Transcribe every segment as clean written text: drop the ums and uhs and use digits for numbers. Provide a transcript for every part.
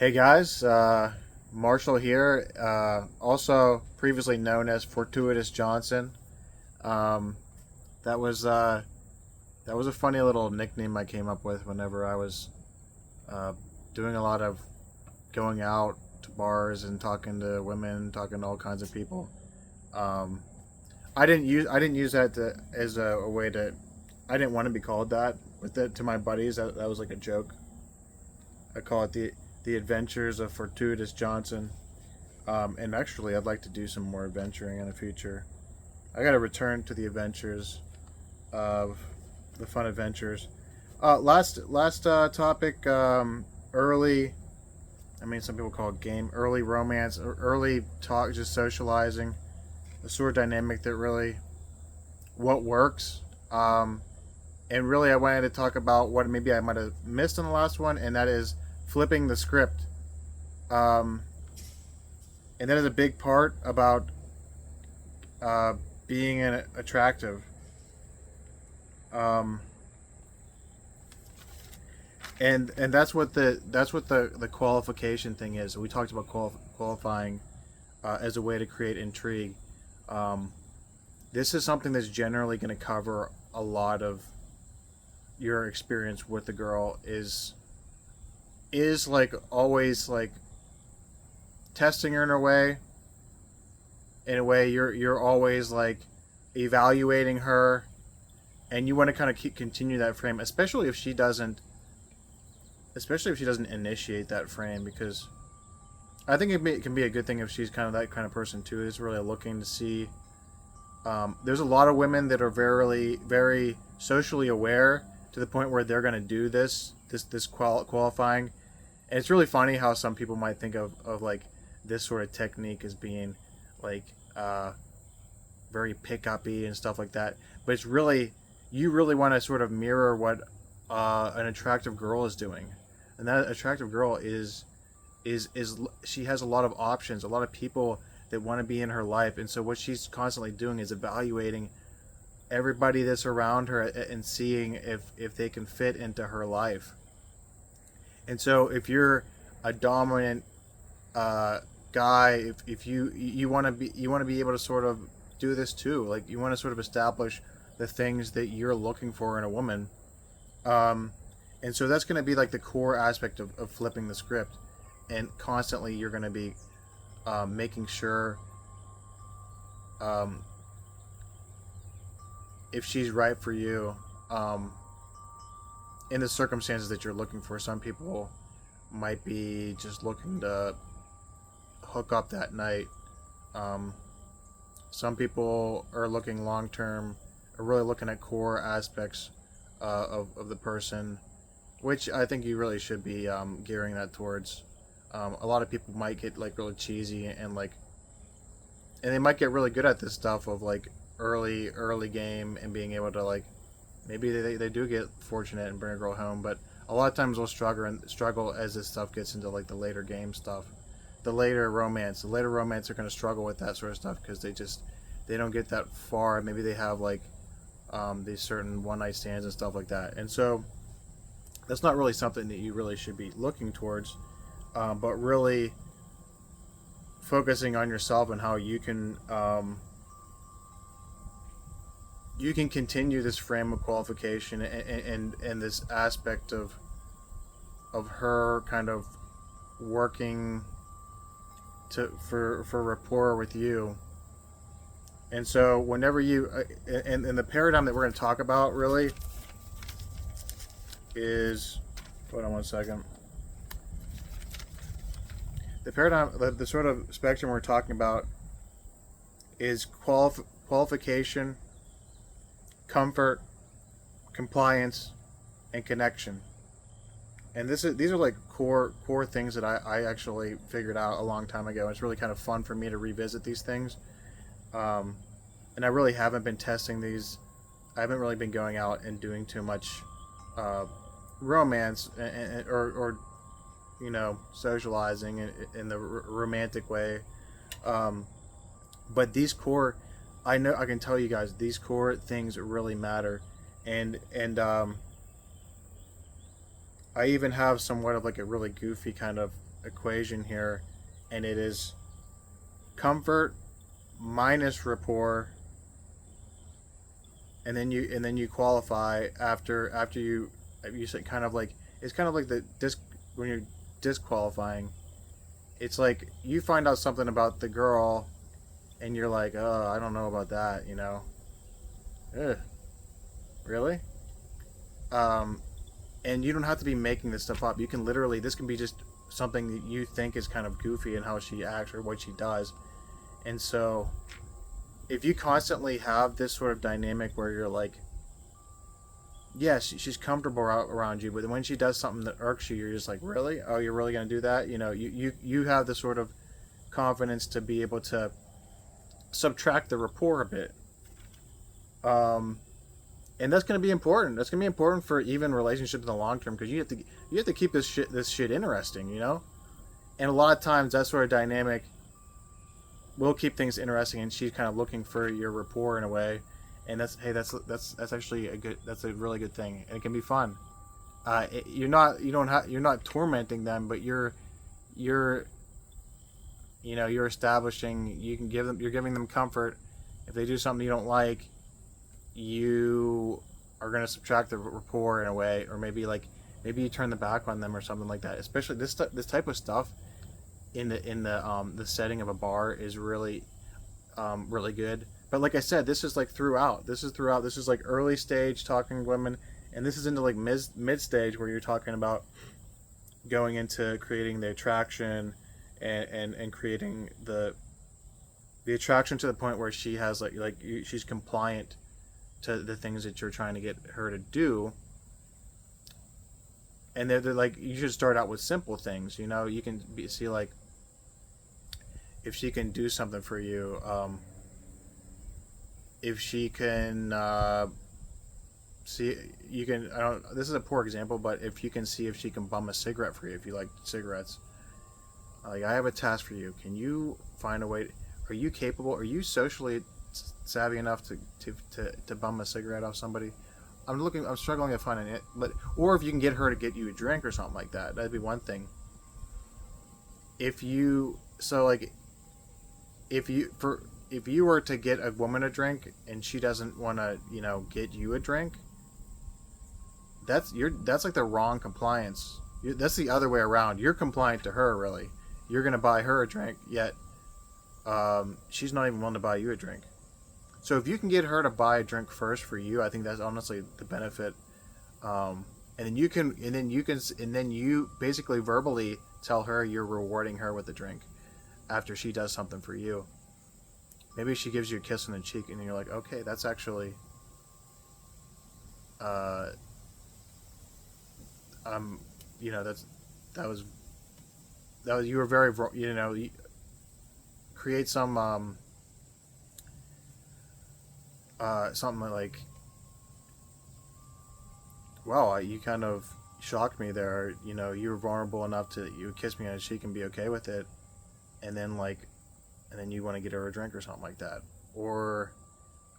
Hey guys, Marshall here, also previously known as Fortuitous Johnson. Um, that was that was a funny little nickname I came up with whenever I was uh, doing a lot of going out to bars and talking to women, talking to all kinds of people. Um, I didn't use that as a way to. I didn't want to be called that with it to my buddies. That was like a joke. I call it the Adventures of Fortuitous Johnson. And actually, I'd like to do some more adventuring in the future. I got to return to the adventures of the fun adventures. Last topic. Early. I mean, some people call it game. Early romance. Early talk. Just socializing. The sort of dynamic that really what works. And really, I wanted to talk about what maybe I might have missed in the last one, and that is flipping the script. Um, and that is a big part about uh, being attractive. Um, and that's what the qualification thing is. We talked about qualifying as a way to create intrigue. Um, this is something that's generally going to cover a lot of your experience with the girl. Is like always like testing her in a way you're always like evaluating her, and you want to kind of continue that frame, especially if she doesn't initiate that frame, because I think it can be a good thing if she's kind of that kind of person too, is really looking to see. There's a lot of women that are very socially aware to the point where they're going to do this qualifying. And it's really funny how some people might think of like this sort of technique as being like very pick uppy and stuff like that. But it's really, you really want to sort of mirror what an attractive girl is doing, and that attractive girl is she has a lot of options, a lot of people that want to be in her life, and so what she's constantly doing is evaluating everybody that's around her and seeing if they can fit into her life. And so if you're a dominant guy, if you want to be able to sort of do this too, like you want to sort of establish the things that you're looking for in a woman. um, and so that's going to be like the core aspect of flipping the script, and constantly you're going to be making sure um, if she's right for you, um, in the circumstances that you're looking for. Some people might be just looking to hook up that night. Um, some people are looking long term, are really looking at core aspects of the person, which I think you really should be gearing that towards. A lot of people might get like really cheesy and they might get really good at this stuff of like early game and being able to like maybe they do get fortunate and bring a girl home, but a lot of times they'll struggle as this stuff gets into like the later game stuff, the later romance are going to struggle with that sort of stuff because they don't get that far. Maybe they have like these certain one night stands and stuff like that, and so that's not really something that you really should be looking towards, but really focusing on yourself and how you can continue this frame of qualification, and this aspect of her kind of working for rapport with you. And so whenever you and the paradigm that we're going to talk about really is, hold on one second, the paradigm, the sort of spectrum we're talking about is qualification, comfort, compliance, and connection. And these are like core things that I actually figured out a long time ago. It's really kind of fun for me to revisit these things. Um, and I really haven't been testing these. I haven't really been going out and doing too much uh, romance, or socializing in the romantic way. Um, but these core, I know I can tell you guys, these core things really matter, and I even have somewhat of like a really goofy kind of equation here, and it is comfort minus rapport, and then you qualify after you say kind of like it's kind of like the disc when you're disqualifying. It's like you find out something about the girl, and you're like, oh, I don't know about that, you know. Ugh, really? Um, and you don't have to be making this stuff up. You can literally, this can be just something that you think is kind of goofy in how she acts or what she does. And so, if you constantly have this sort of dynamic where you're like, yes, she's comfortable around you, but when she does something that irks you, you're just like, really? Oh, you're really going to do that? You know, you have the sort of confidence to be able to subtract the rapport a bit. Um, and that's going to be important. That's going to be important for even relationships in the long term because you have to keep this shit interesting, you know. And a lot of times that sort of dynamic will keep things interesting, and she's kind of looking for your rapport in a way. And that's actually that's a really good thing, and it can be fun. You're not tormenting them, but you're you're establishing you're giving them comfort. If they do something you don't like, you are going to subtract the rapport in a way, or maybe you turn the back on them or something like that. Especially this type of stuff in the setting of a bar is really really good. But like I said, this is like throughout. This is like early stage talking to women, and this is into like mid stage where you're talking about going into creating the attraction and creating the attraction to the point where she has she's compliant to the things that you're trying to get her to do. And they're like, you should start out with simple things. You know, you can see like if she can do something for you. If she can see, you can. I don't. This is a poor example, but if you can see if she can bum a cigarette for you, if you like cigarettes, like I have a task for you. Can you find a way? Are you capable? Are you socially savvy enough to bum a cigarette off somebody? I'm struggling to find it, but or if you can get her to get you a drink or something like that, that'd be one thing. If you if you were to get a woman a drink and she doesn't want to, get you a drink, that's like the wrong compliance. That's the other way around. You're compliant to her, really. You're gonna buy her a drink, yet she's not even willing to buy you a drink. So if you can get her to buy a drink first for you, I think that's honestly the benefit. And then you basically verbally tell her you're rewarding her with a drink after she does something for you. Maybe she gives you a kiss on the cheek, and you're like, okay, that's actually, that was you were very, create some, something like, wow, you kind of shocked me there. You were vulnerable enough to you kiss me on the cheek and be okay with it, and then you want to get her a drink or something like that, or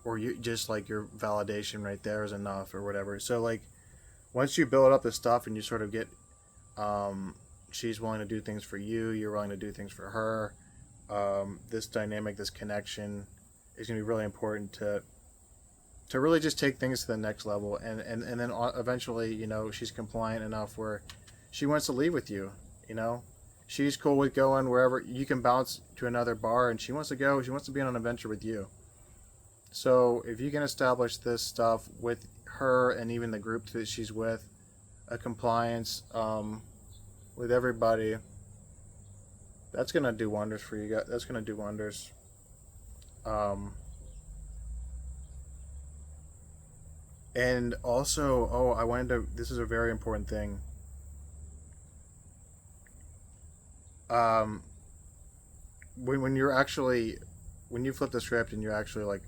you just like your validation right there is enough or whatever. So like once you build up this stuff and you sort of get she's willing to do things for you, you're willing to do things for her, this dynamic, this connection is going to be really important to really just take things to the next level, and then eventually she's compliant enough where she wants to leave with you. She's cool with going wherever. You can bounce to another bar, and she wants to go. She wants to be on an adventure with you. So if you can establish this stuff with her and even the group that she's with, a compliance with everybody, that's gonna do wonders for you guys. That's gonna do wonders. And also, I wanted to. This is a very important thing. Um, when you flip the script and you're actually like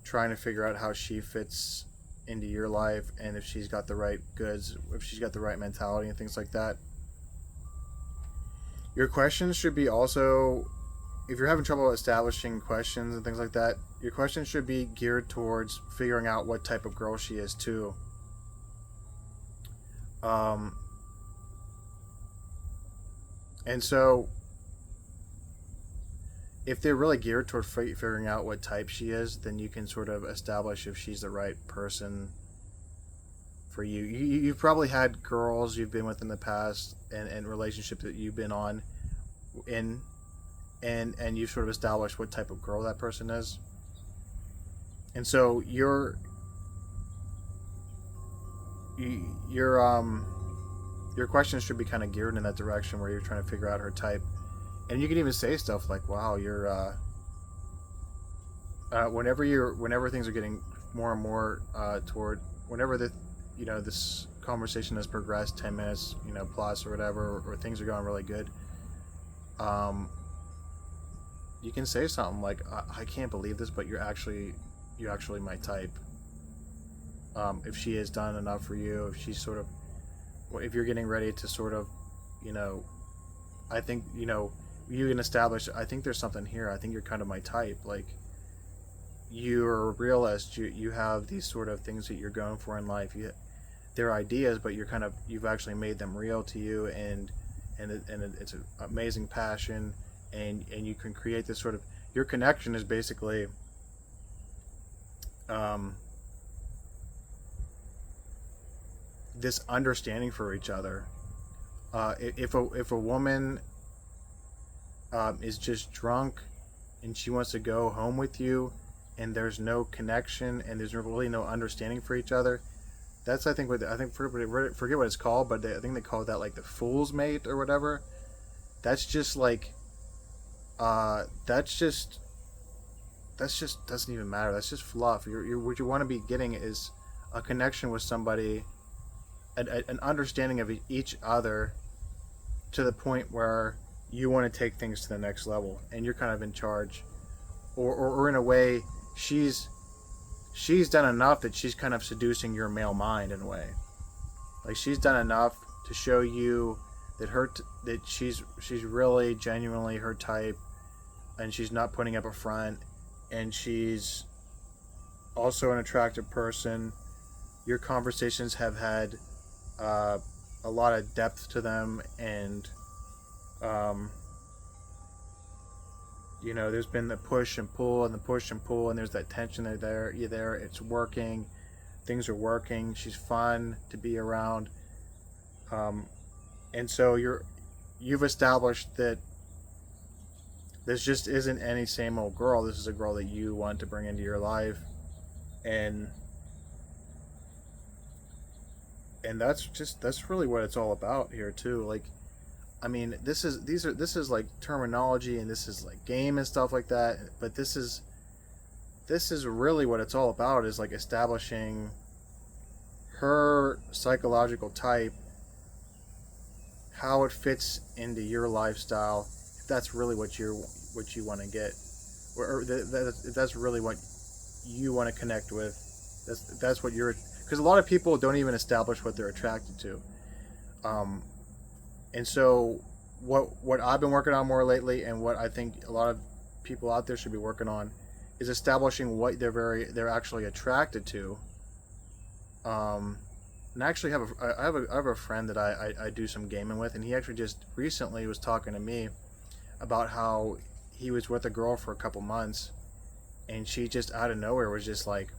trying to figure out how she fits into your life and if she's got the right goods, if she's got the right mentality and things like that, your questions should be also, if you're having trouble establishing questions and things like that, your questions should be geared towards figuring out what type of girl she is too. And so if they're really geared toward figuring out what type she is, then you can sort of establish if she's the right person for you. You've probably had girls you've been with in the past, and relationships that you've been on in, and you've sort of established what type of girl that person is. And so your questions should be kind of geared in that direction where you're trying to figure out her type. And you can even say stuff like, "Wow, you're whenever things are getting more and more toward whenever this conversation has progressed 10 minutes plus or whatever, or things are going really good, you can say something like, I can't believe this, but you're actually my type. If she has done enough for you, if she's sort of, if you're getting ready to sort of, I think you can establish, I think there's something here, I think you're kind of my type, like you're a realist, you have these sort of things that you're going for in life, they're ideas, but you've actually made them real to you, and it's an amazing passion, and you can create this sort of, your connection is basically this understanding for each other. If a woman is just drunk and she wants to go home with you, and there's no connection and there's really no understanding for each other, that's I think forget what it's called, but I think they call that like the fool's mate or whatever. That's just like that's just doesn't even matter. That's just fluff. You're what you want to be getting is a connection with somebody, an understanding of each other, to the point where you want to take things to the next level, and you're kind of in charge, or in a way, she's done enough that she's kind of seducing your male mind in a way. Like she's done enough to show you that that she's really genuinely her type, and she's not putting up a front, and she's also an attractive person. Your conversations have had a lot of depth to them, and there's been the push and pull and the push and pull, and there's that tension there. You're there. It's working. Things are working. She's fun to be around. And so you've established that this just isn't any same old girl. This is a girl that you want to bring into your life, and that's really what it's all about here too. Like, I mean, this is like terminology, and this is like game and stuff like that, but this is really what it's all about, is like establishing her psychological type, how it fits into your lifestyle, if that's really what you want to get, or if that's really what you want to connect with. That's what you're, because a lot of people don't even establish what they're attracted to. And so what I've been working on more lately, and what I think a lot of people out there should be working on, is establishing what they're actually attracted to. And I actually I have a friend that I do some gaming with, and he actually just recently was talking to me about how he was with a girl for a couple months, and she just out of nowhere was just like,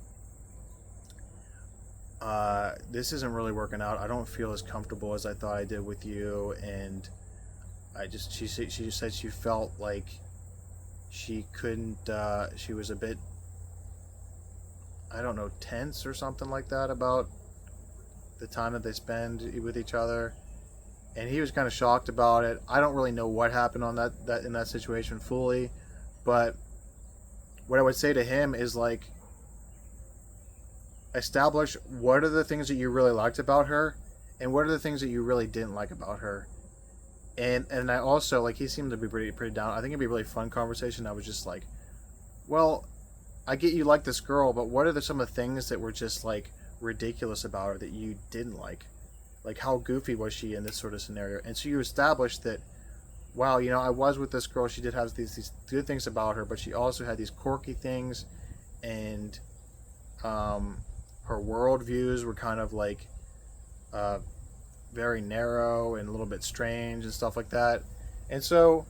this isn't really working out. I don't feel as comfortable as I thought I did with you, and she just said she felt like she couldn't, she was a bit, I don't know, tense or something like that about the time that they spend with each other, and he was kind of shocked about it. I don't really know what happened on that in that situation fully, but what I would say to him is like, establish what are the things that you really liked about her, and what are the things that you really didn't like about her. And I also, like, he seemed to be pretty down. I think it'd be a really fun conversation. I was just like, well, I get you like this girl, but what are some of the things that were just like ridiculous about her that you didn't like? Like, how goofy was she in this sort of scenario? And so you established that, wow, I was with this girl, she did have these good things about her, but she also had these quirky things, and her worldviews were kind of like very narrow and a little bit strange and stuff like that. And so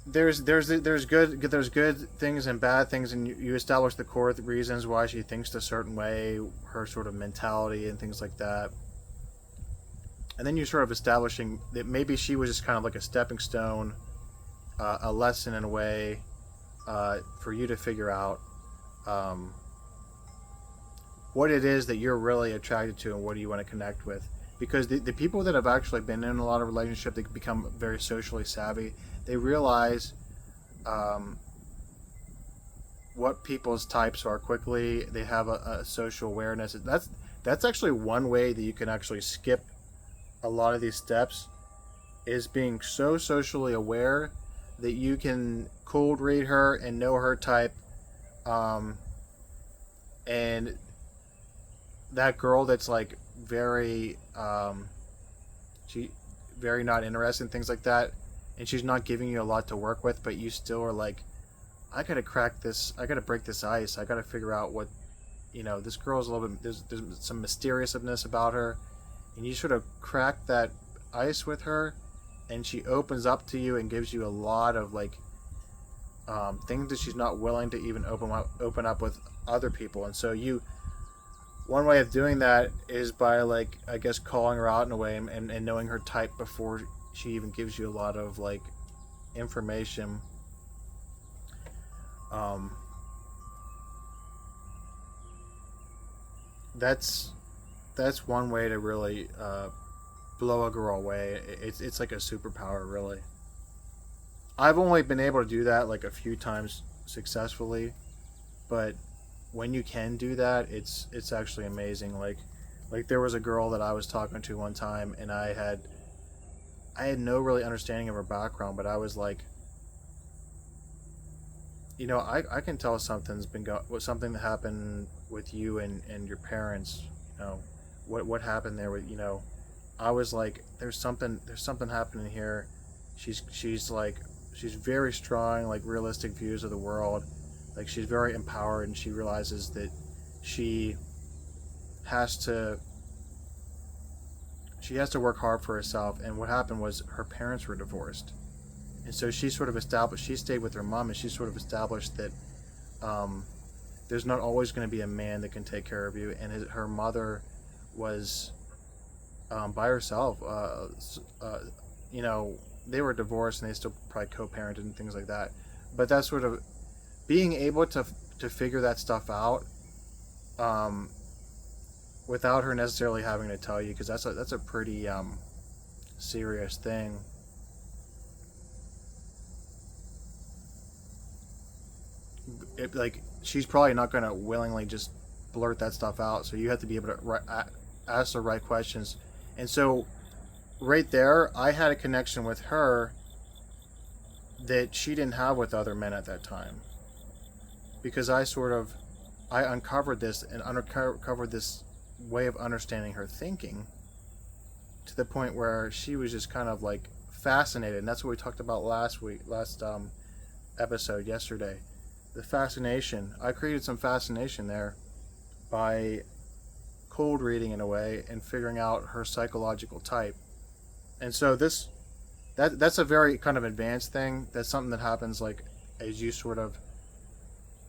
there's good things and bad things, and you establish the core reasons why she thinks a certain way, her sort of mentality and things like that. And then you're sort of establishing that maybe she was just kind of like a stepping stone, a lesson in a way, for you to figure out um, what it is that you're really attracted to and what do you want to connect with. Because the people that have actually been in a lot of relationships, they become very socially savvy. They realize um, what people's types are quickly. They have a social awareness. That's actually one way that you can actually skip a lot of these steps, is being so socially aware that you can cold read her and know her type. Um, and that girl that's like very she very not interested in things like that, and she's not giving you a lot to work with, but you still are like, I gotta crack this, I gotta break this ice, I gotta figure out what, this girl's a little bit, there's some mysteriousness about her, and you sort of crack that ice with her, and she opens up to you and gives you a lot of like things that she's not willing to even open up with other people. And so you one way of doing that is by, like, I guess calling her out in a way, and knowing her type before she even gives you a lot of like information. um that's that's one way to really blow a girl away. It's like a superpower, really. I've only been able to do that like a few times successfully, but when you can do that, it's actually amazing. Like there was a girl that I was talking to one time, and I had no really understanding of her background, but I was like, I can tell something's been something that happened with you and your parents. What happened there with. I was like, there's something happening here. She's like, she's very strong, like realistic views of the world. Like she's very empowered, and she realizes that she has to she has to work hard for herself. And what happened was her parents were divorced, and so she sort of established. She stayed with her mom, and she sort of established that um, there's not always going to be a man that can take care of you. And her mother was by herself. They were divorced, and they still probably co-parented and things like that. But that's sort of being able to figure that stuff out, um, without her necessarily having to tell you, because that's a pretty serious thing. Like she's probably not going to willingly just blurt that stuff out, so you have to be able to ask the right questions. And so right there, I had a connection with her that she didn't have with other men at that time, because I uncovered this and uncovered this way of understanding her thinking, to the point where she was just kind of like fascinated. And that's what we talked about last episode yesterday. The fascination. I created some fascination there by cold reading in a way and figuring out her psychological type. And so that's a very kind of advanced thing. That's something that happens like as you sort of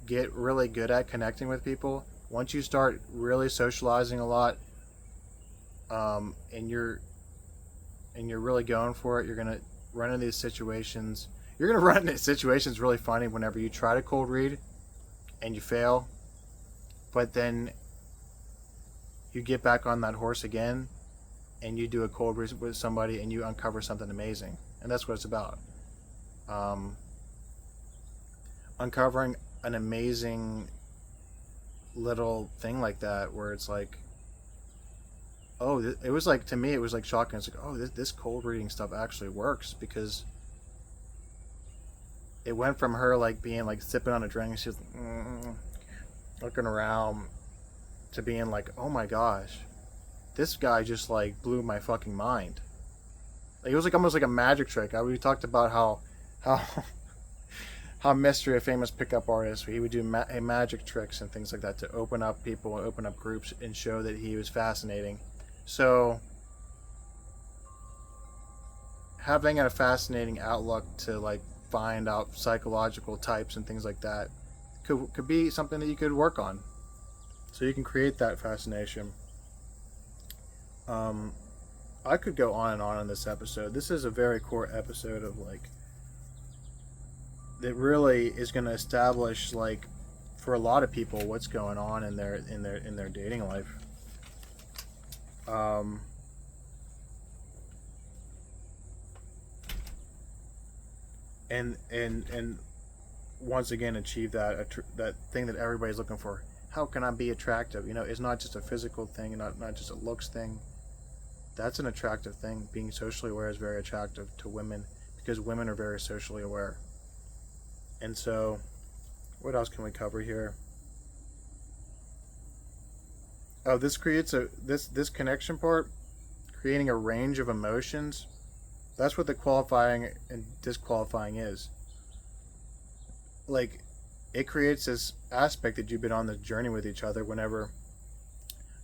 get really good at connecting with people. Once you start really socializing a lot, and you're really going for it, you're gonna run into these situations. You're gonna run into situations really funny whenever you try to cold read and you fail, but then you get back on that horse again, and you do a cold read with somebody, and you uncover something amazing. And that's what it's about. Um, Uncovering an amazing little thing like that, where it's like, oh, it was like, to me, it was like shocking. It's like, oh, this cold reading stuff actually works, because it went from her like being like sipping on a drink, and she was looking around, to being like, oh my gosh, this guy just like blew my fucking mind. Like, it was like almost like a magic trick. We talked about how how Mystery, a famous pickup artist, he would do magic tricks and things like that to open up people, open up groups, and show that he was fascinating. So having a fascinating outlook to like find out psychological types and things like that could be something that you could work on, so you can create that fascination. Um, I could go on and on in this episode. This is a very core episode of like that really is going to establish like for a lot of people what's going on in their dating life. Um, and once again achieve that thing that everybody's looking for. How can I be attractive? You know, it's not just a physical thing, not just a looks thing. That's an attractive thing. Being socially aware is very attractive to women because women are very socially aware. And so, what else can we cover here? Oh, this creates this connection part, creating a range of emotions. That's what the qualifying and disqualifying is. Like, it creates this aspect that you've been on the journey with each other whenever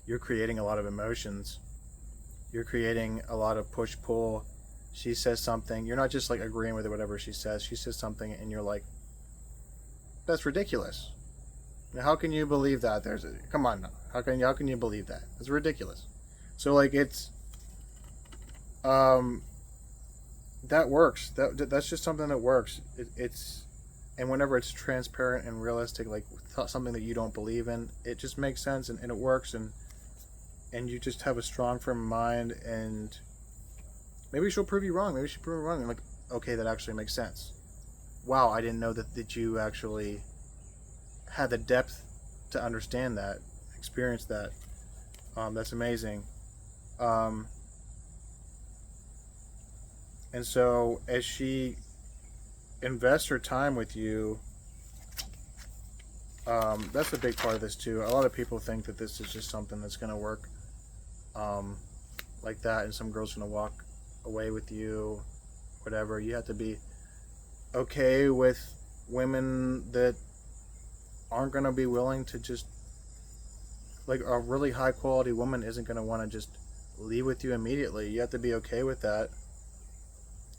you're creating a lot of emotions. You're creating a lot of push pull. She says something. You're not just like agreeing with whatever she says. She says something and you're like, that's ridiculous. Now, how can you believe that? Come on now. How can you believe that? It's ridiculous. So like it's that works. That's just something that works. It's and whenever it's transparent and realistic, like something that you don't believe in, it just makes sense and it works and you just have a strong firm mind, and maybe she'll prove you wrong. Maybe she'll prove you wrong. And like, okay, that actually makes sense. Wow, I didn't know that you actually had the depth to understand that, experience that. That's amazing. And so as she invests her time with you, that's a big part of this too. A lot of people think that this is just something that's going to work like that, and some girl's going to walk away with you, whatever. You have to be okay with women that aren't going to be willing to just, like a really high quality woman isn't going to want to just leave with you immediately. You have to be okay with that.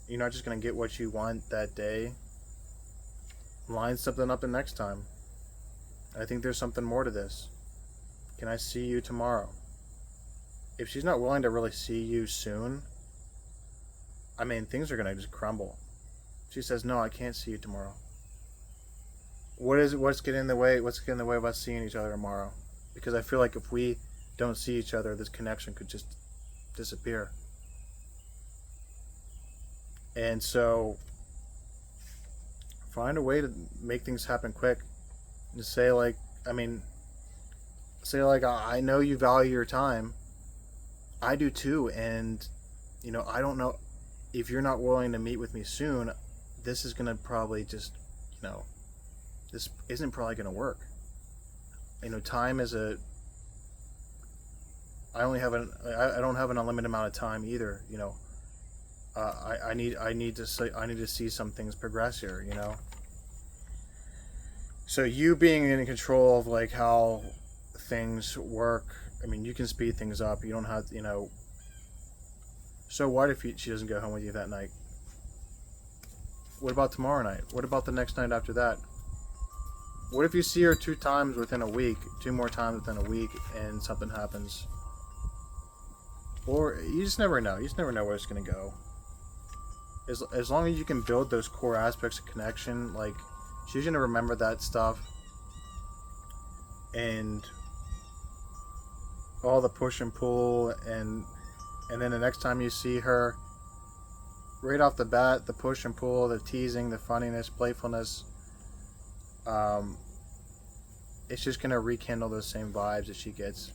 You're not just going to get what you want that day. Line something up the next time. I think there's something more to this. Can I see you tomorrow? If she's not willing to really see you soon, I mean, things are going to just crumble. She says, no, I can't see you tomorrow. What's getting in the way? What's getting in the way of us seeing each other tomorrow? Because I feel like if we don't see each other, this connection could just disappear. And so, find a way to make things happen quick. And say like, I know you value your time. I do too, and I don't know if you're not willing to meet with me soon. This is gonna probably just, this isn't probably gonna work. Time is I don't have an unlimited amount of time either. I need to see some things progress here. So you being in control of like how things work. I mean, you can speed things up. You don't have, So what if she doesn't go home with you that night? What about tomorrow night? What about the next night after that? What if you see her 2 times within a week, 2 more times within a week, and something happens? Or you just never know. You just never know where it's gonna go. As long as you can build those core aspects of connection, like she's gonna remember that stuff, and all the push and pull, and then the next time you see her, right off the bat, the push and pull, the teasing, the funniness, playfulness, it's just gonna rekindle those same vibes that she gets.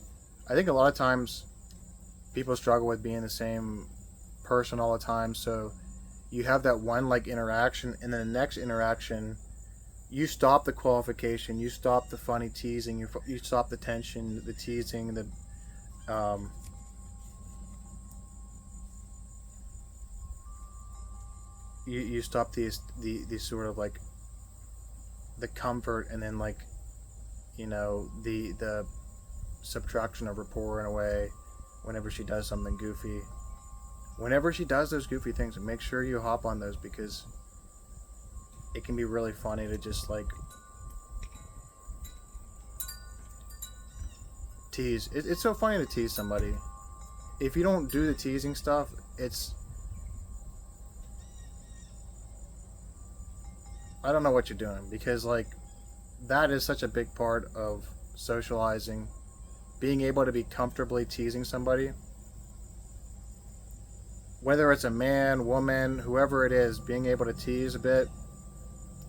I think a lot of times people struggle with being the same person all the time, so you have that one like interaction, and then the next interaction you stop the qualification, you stop the funny teasing, you stop the tension, the teasing, the you stop these sort of like the comfort, and then like the subtraction of rapport in a way whenever she does something goofy. whenever she does those goofy things, make sure you hop on those, because it can be really funny to just like tease. It's so funny to tease somebody. If you don't do the teasing stuff, I don't know what you're doing, because like that is such a big part of socializing, being able to be comfortably teasing somebody, whether it's a man, woman, whoever it is. Being able to tease a bit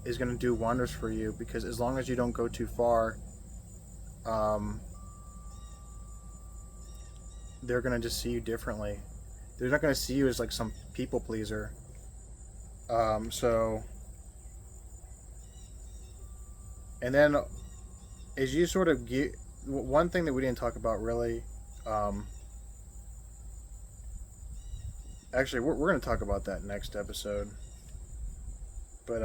is going to do wonders for you, because as long as you don't go too far, they're going to just see you differently. They're not going to see you as like some people pleaser. And then as you sort of get, one thing that we didn't talk about really, actually we're going to talk about that next episode, but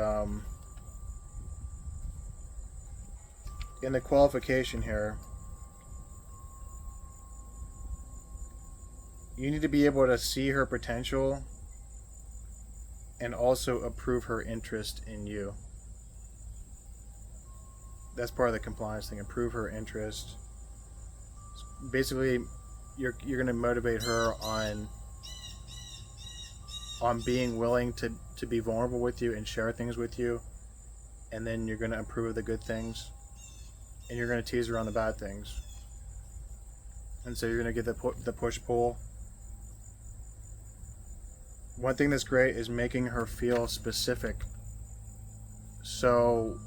in the qualification here, you need to be able to see her potential and also approve her interest in you. That's part of the compliance thing. Approve her interest. Basically, you're going to motivate her on being willing to be vulnerable with you and share things with you, and then you're going to approve of the good things, and you're going to tease her on the bad things. And so you're going to get the push pull. One thing that's great is making her feel specific. So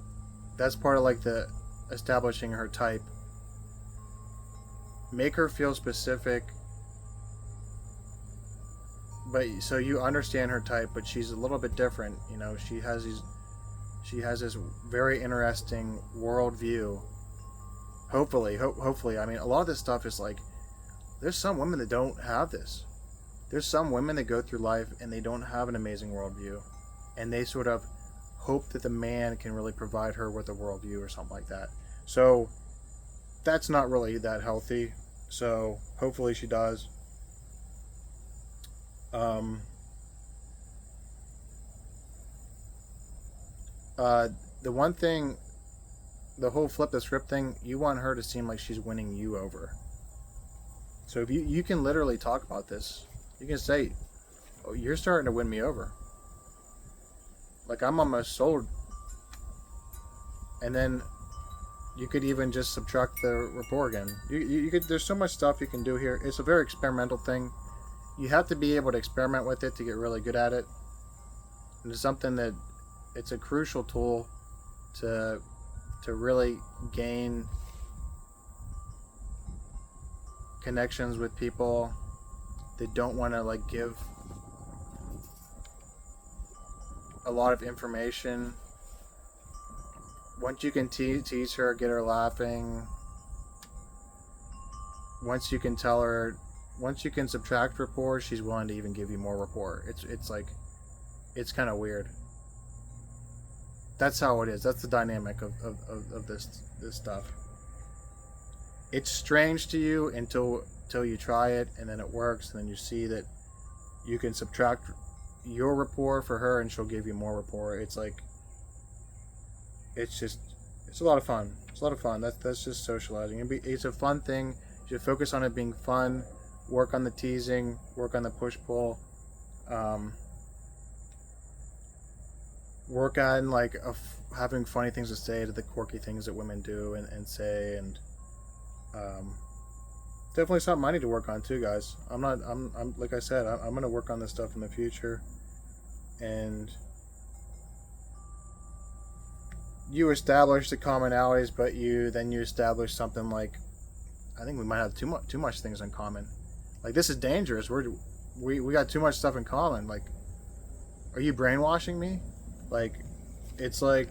that's part of like the establishing her type. Make her feel specific, but so you understand her type, but she's a little bit different. You know, she has this very interesting worldview. Hopefully, I mean, a lot of this stuff is like, there's some women that don't have this. There's some women that go through life and they don't have an amazing worldview, and they sort of hope that the man can really provide her with a worldview or something like that. So that's not really that healthy. So hopefully she does. The one thing, the whole flip the script thing, you want her to seem like she's winning you over. So if you can literally talk about this. You can say, "Oh, you're starting to win me over. Like, I'm almost sold." And then you could even just subtract the rapport again. You could. There's so much stuff you can do here. It's a very experimental thing. You have to be able to experiment with it to get really good at it. And it's something that it's a crucial tool to really gain connections with people that don't want to like give a lot of information. Once you can tease her, get her laughing, once you can tell her, once you can subtract rapport, she's willing to even give you more rapport. It's like, it's kind of weird. That's how it is. That's the dynamic of this stuff. It's strange to you until you try it, and then it works, and then you see that you can subtract your rapport for her and she'll give you more rapport. It's like, it's a lot of fun. It's a lot of fun. That's just socializing. It's a fun thing. You should focus on it being fun. Work on the teasing. Work on the push-pull. Work on like having funny things to say to the quirky things that women do and say, and definitely something I need to work on too, guys. I'm like I said, I'm gonna work on this stuff in the future. And you establish the commonalities, but you establish something like, I think we might have too much things in common. Like, this is dangerous. We got too much stuff in common. Like, are you brainwashing me? Like, it's like,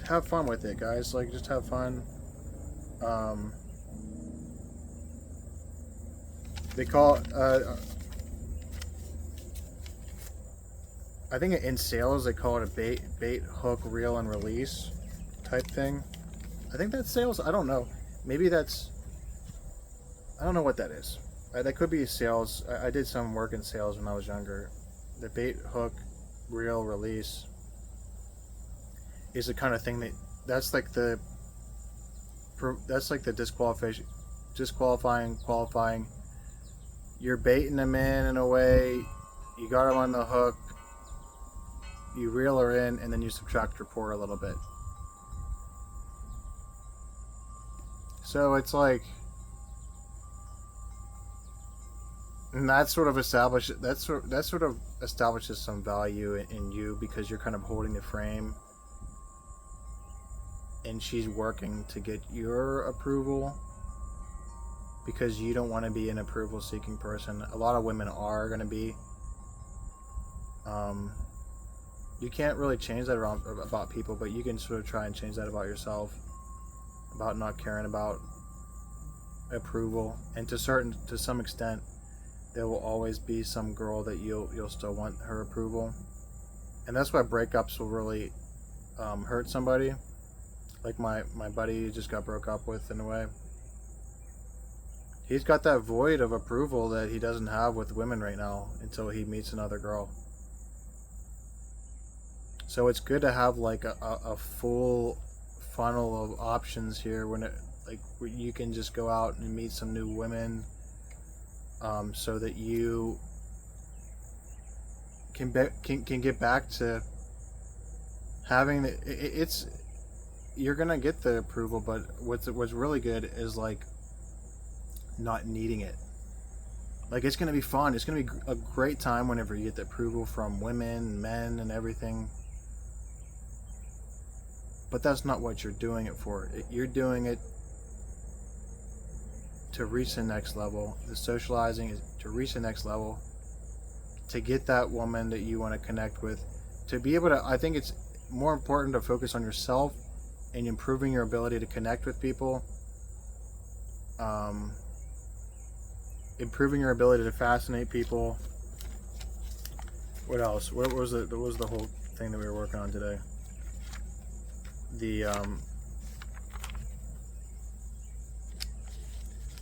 have fun with it, guys. Like, just have fun. They call I think in sales they call it a bait, hook, reel, and release type thing. I think that's sales. I don't know. Maybe that's, I don't know what that is. that could be sales. I did some work in sales when I was younger. The bait, hook, reel, release is the kind of thing that's like the that's like the disqualifying, qualifying. You're baiting them in a way. You got them on the hook. You reel her in, and then you subtract rapport a little bit. So it's like, and that sort of establishes some value in you because you're kind of holding the frame, and she's working to get your approval because you don't want to be an approval seeking person. A lot of women are going to be. You can't really change that about people, but you can sort of try and change that about yourself, about not caring about approval. And to some extent, there will always be some girl that you'll still want her approval, and that's why breakups will really hurt somebody. Like my buddy just got broke up with in a way. He's got that void of approval that he doesn't have with women right now until he meets another girl. So it's good to have like a full funnel of options here when where you can just go out and meet some new women, so that you can get back to having it's you're gonna get the approval, but what's really good is like not needing it. Like, it's gonna be fun. It's gonna be a great time whenever you get the approval from women, men, and everything. But that's not what you're doing it for. You're doing it to reach the next level. The socializing is to reach the next level, to get that woman that you want to connect with, to be able to. I think it's more important to focus on yourself and improving your ability to connect with people, improving your ability to fascinate people. What else? What was the whole thing that we were working on today? The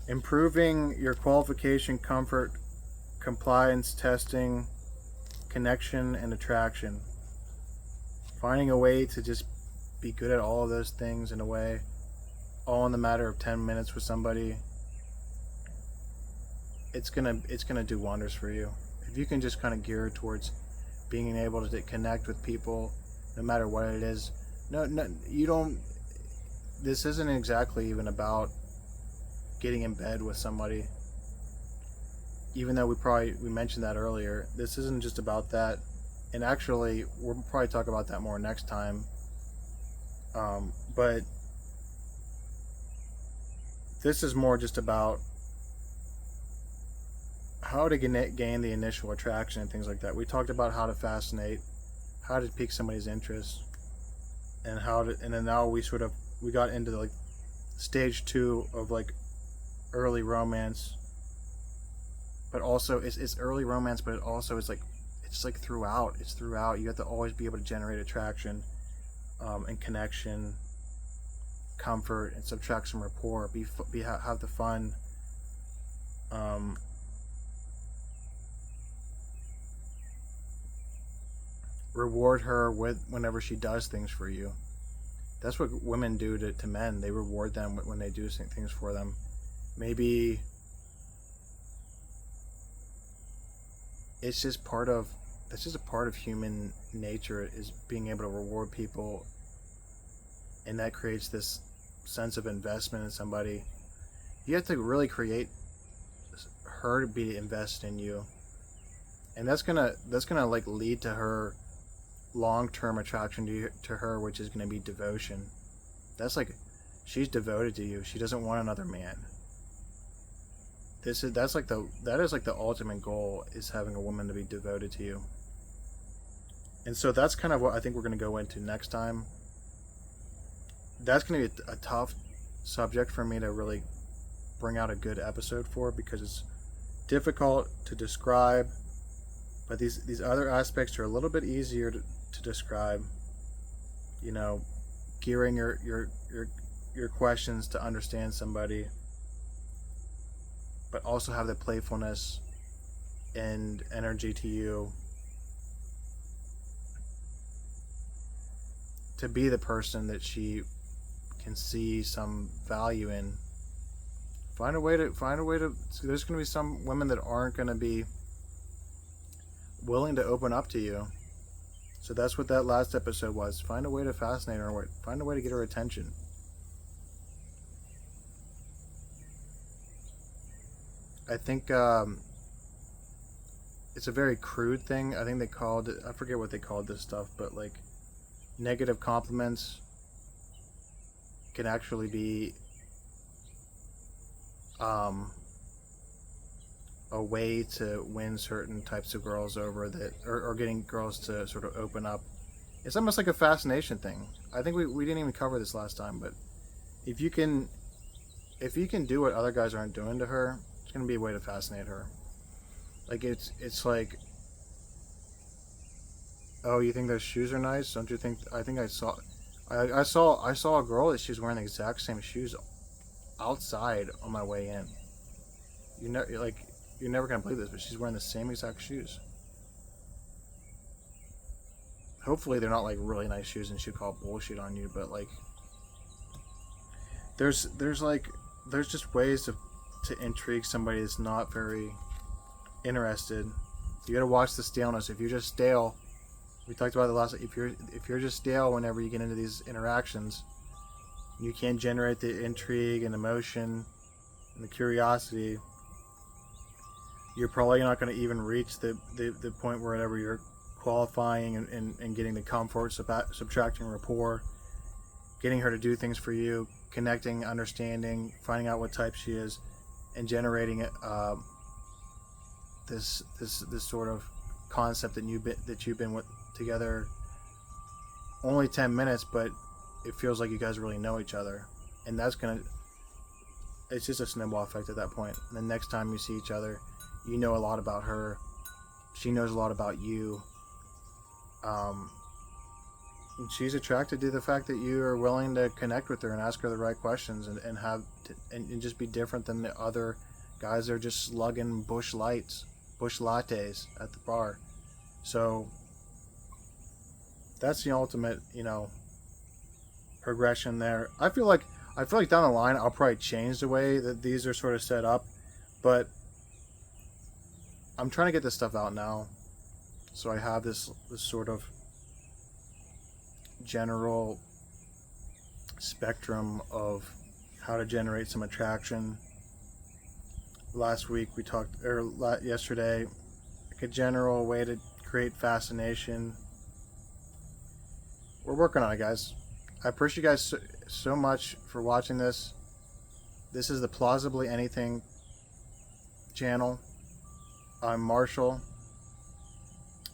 improving your qualification, comfort, compliance, testing, connection, and attraction. Finding a way to just be good at all of those things in a way, all in the matter of 10 minutes with somebody. It's gonna do wonders for you if you can just kind of gear towards being able to connect with people, no matter what it is. No, you don't. This isn't exactly even about getting in bed with somebody. Even though we mentioned that earlier, this isn't just about that. And actually, we'll probably talk about that more next time. But this is more just about how to gain the initial attraction and things like that. We talked about how to fascinate, how to pique somebody's interest, and then now we got into like stage 2 of like early romance. But also it's early romance, but it's like throughout. It's throughout. You have to always be able to generate attraction, and connection, comfort, and subtract some rapport. Have the fun. Reward her whenever she does things for you. That's what women do to men. They reward them when they do things for them. Maybe it's just that's just a part of human nature, is being able to reward people, and that creates this sense of investment in somebody. You have to really create her to be invested in you, and that's gonna like lead to her long-term attraction to her, which is going to be devotion. That's like, she's devoted to you. She doesn't want another man. That is like the ultimate goal, is having a woman to be devoted to you. And so that's kind of what I think we're going to go into next time. That's going to be a tough subject for me to really bring out a good episode for, because it's difficult to describe, but these other aspects are a little bit easier to describe. You know, gearing your questions to understand somebody, but also have the playfulness and energy to you to be the person that she can see some value in. Find a way to there's going to be some women that aren't going to be willing to open up to you. So that's what that last episode was. Find a way to fascinate her. Find a way to get her attention. I think it's a very crude thing. I think they called it, I forget what they called this stuff, but like negative compliments can actually be a way to win certain types of girls over, that or getting girls to sort of open up. It's almost like a fascination thing. I think we didn't even cover this last time, but if you can do what other guys aren't doing to her, it's going to be a way to fascinate her. Like it's like, oh, you think those shoes are nice? Don't you think? I think I saw a girl that she's wearing the exact same shoes outside on my way in. You're never gonna believe this, but she's wearing the same exact shoes. Hopefully they're not like really nice shoes and she'll call bullshit on you, but like there's just ways to intrigue somebody that's not very interested. You gotta watch the staleness. If you're just stale, we talked about the last. If you're just stale whenever you get into these interactions, you can't generate the intrigue and emotion and the curiosity. You're probably not going to even reach the point wherever you're qualifying and getting the comfort, subtracting rapport, getting her to do things for you, connecting, understanding, finding out what type she is, and generating this sort of concept that you've been with together only 10 minutes, but it feels like you guys really know each other, and it's just a snowball effect at that point. And the next time you see each other, you know a lot about her, she knows a lot about you, and she's attracted to the fact that you are willing to connect with her and ask her the right questions, and just be different than the other guys that are just slugging bush lattes at the bar. So that's the ultimate, progression there. I feel like down the line I'll probably change the way that these are sort of set up, but I'm trying to get this stuff out now, so I have this sort of general spectrum of how to generate some attraction. Last week we talked, or yesterday, like a general way to create fascination. We're working on it, guys. I appreciate you guys so much for watching this. This is the Plausibly Anything channel. I'm Marshall.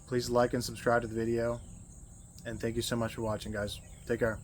Please like and subscribe to the video. And thank you so much for watching, guys. Take care.